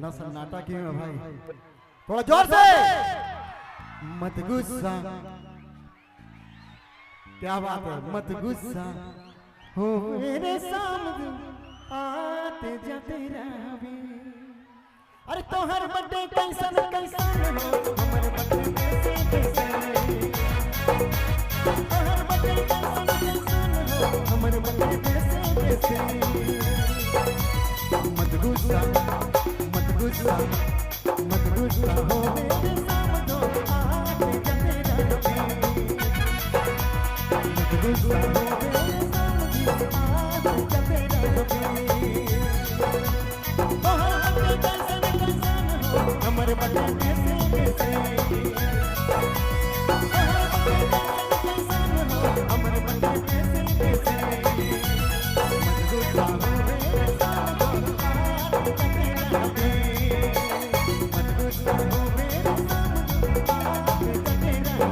थोड़ा सन्नाटा क्यों है भाई? थोड़ा जोर से। मत गुस्सा, क्या बात है, मत गुस्सा हो मेरे सामने आते जाते रहे। अरे तोहर बर्थडे कैसन कैसन हो, हमर बर्थडे कैसे कैसे, तोहर बर्थडे कैसन कैसन हो, हमर बर्थडे कैसे कैसे। मत गुस्सा, मत गुस्सा, मत गुस्सा हो मेरे सामने आते जाते रहे। मत गुस्सा हो मेरे सामने आते जाते रहे। तोहर बर्थडे कैसन कैसन हो, हमर बर्थडे कैसे कैसे, तोहर बर्थडे कैसन कैसन हो, हमर बर्थडे कैसे कैसे। मत गुस्सा हो मेरे सामने आते जाते रहे। मत गुस्सा हो मेरे सामने आते जाते रहे।